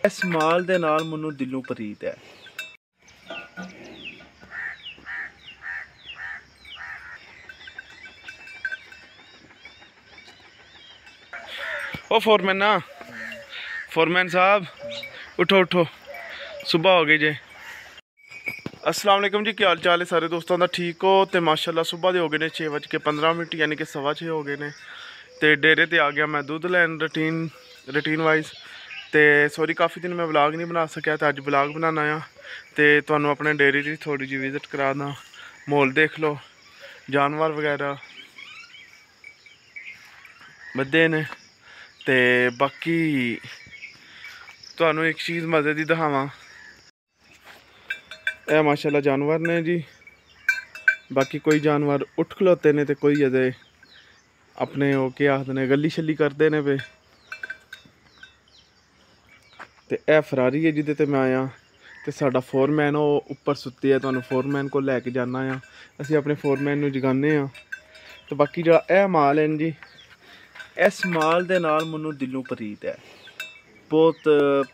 इस माल दे नाल मैनू दिलों प्रीत है। ओ फोरमैन साहब उठो उठो, सुबह हो गई जे। अस्सलाम वालेकुम जी, क्या हाल चाल है सारे दोस्तों का? ठीक हो? तो माशाल्लाह सुबह के हो गए ने 6:15 यानी कि 6:15 हो गए ने। तो डेरे ते आ गया मैं दूध लैन रूटीन वाइज। तो सॉरी काफ़ी दिन मैं व्लॉग नहीं बना सकिया, तो अज व्लॉग बनाना आ। तो तुहानू अपने डेरे की थोड़ी जी विजिट करा दा, माहौल देख लो, जानवर वगैरह बद्धे ने। तो बाकी तुहानू एक चीज़ मज़े की दिखावां, यह माशाल्लाह जानवर ने जी। बाकी कोई जानवर उठ खलोते ने, तो कोई अजे अपने वो क्या आखदे ने गली शली करते हैं पे। तो यह फरारी है जिदे ते मैं आया। तो साडा फोरमैन वो उपर सुत्ती है, तुहानू फोरमैन को लैके जाना आ। असीं अपने फोरमैन नू जगाने आ। तो बाकी जो यह माल है जी, इस माल दे नाल मैनू दिलों प्रीत है। बहुत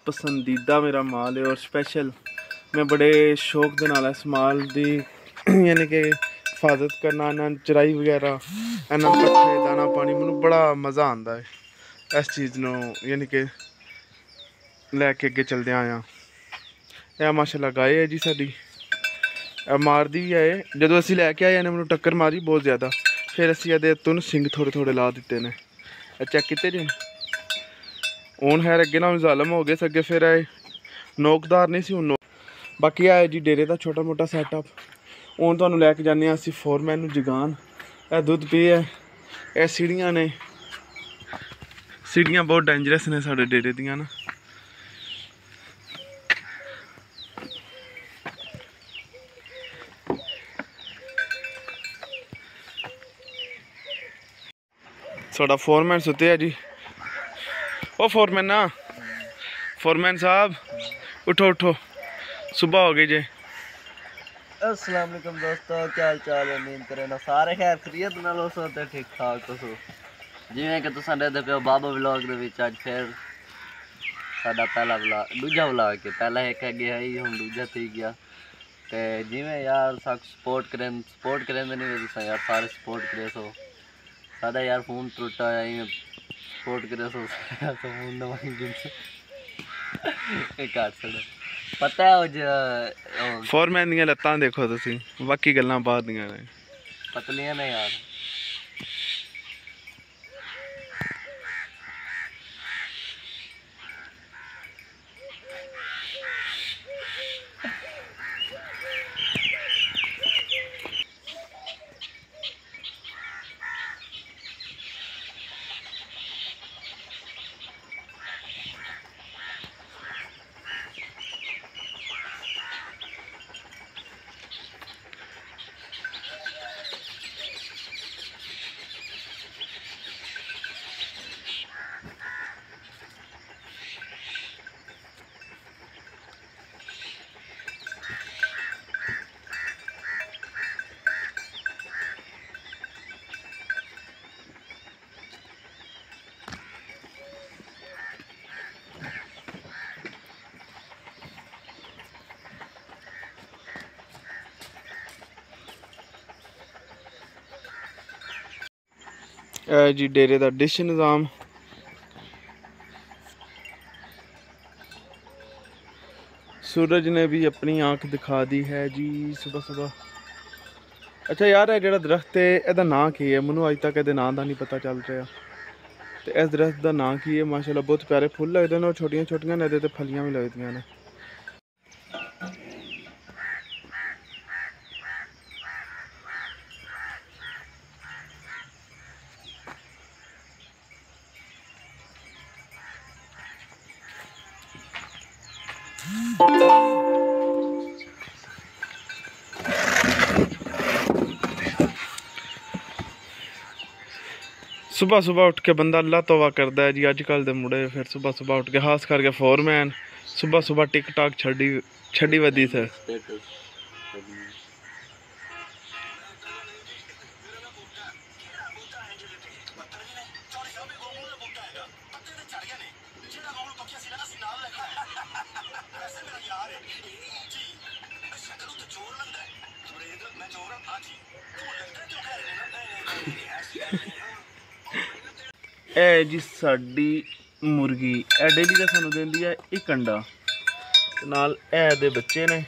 पसंदीदा मेरा माल है और स्पैशल मैं बड़े शौक दे नाल इस माल दी यानी कि हिफाजत करना, इन्हां चराई वगैरह, इन्हां पट्ठे दाना पानी, मैनू बड़ा मज़ा आता है इस चीज़ नू यानी कि लैके अगे चलदे आया। यह माशाल्लाह गाय है जी साडी, मारदी भी है। जदों असीं लैके आए इन्हें मैनू टक्कर मारी बहुत ज़्यादा, फिर असीं इहदे उत्तों सिंग थोड़े थोड़े ला दिते ने। चेक कीते जी हूँ खैर अगे ना जालम हो गए अगे, फिर नोकदार नहीं सी हूँ। बाकी है जी डेरे का छोटा मोटा सैटअप। हूँ तुहानू लैके जाने असीं फोरमैन नू जगान। यह दुध पी है, यह सीढ़ियाँ ने, सीढ़ियाँ बहुत डेंजरस ने साढ़े डेरे दियां ना। साडा फोरमैन सुते है जी। ओ फोरमैन साहब उठो उठो, सुबह हो गई जे। अस्सलाम वालेकुम दोस्तों, क्या हाल चाल है? नींद करे ना सारे खैर खरीत नाल हो ते ठीक ठाक तुसो जिवें कि तुसां दे पियो बाबा व्लॉग दे विच। अज फिर साडा पहला व्लॉग दूजा व्लॉग है, पहला एक अगे है ही हुण दूजा थी गया। ते जिवें यार सपोर्ट करें नहीं तुसां यार सारे सपोर्ट करे सो। साडा यार फोन टुटा है, सपोर्ट करे सो फोन नवां काट छड़ो। पता है फोरमैन दियां लत्तां देखो तुसीं, बाकी गल्लां बाद दियां ने, पतलियां ने यार। जी डेरे का डिश निज़ाम। सूरज ने भी अपनी आँख दिखा दी है जी सुबह सुबह। अच्छा यार यह जो दरख्त है इसका नाम की है? मैनू अज तक ये नाम का नहीं पता चल रहा। तो इस दरख्त का नाम की है? माशाल्लाह बहुत प्यारे फुल लगते हैं और छोटिया छोटिया ने ये फलियां भी लगदियां ने। सुबह सुबह उठ के बंदा अल्लाह तौबा करता है जी। अजकल के मुड़े फिर सुबह सुबह उठ के, खास करके फोरमैन सुबह सुबह टिक टाक छड़ी वदी थे। ਇਹ ਜੀ ਸਾਡੀ ਮੁਰਗੀ, ਇਹ ਡੇਲੀ ਦਾ ਸਾਨੂੰ ਦਿੰਦੀ ਹੈ ਇੱਕ ਅੰਡਾ, ਤੇ ਨਾਲ ਇਹ ਦੇ ਬੱਚੇ ਨੇ।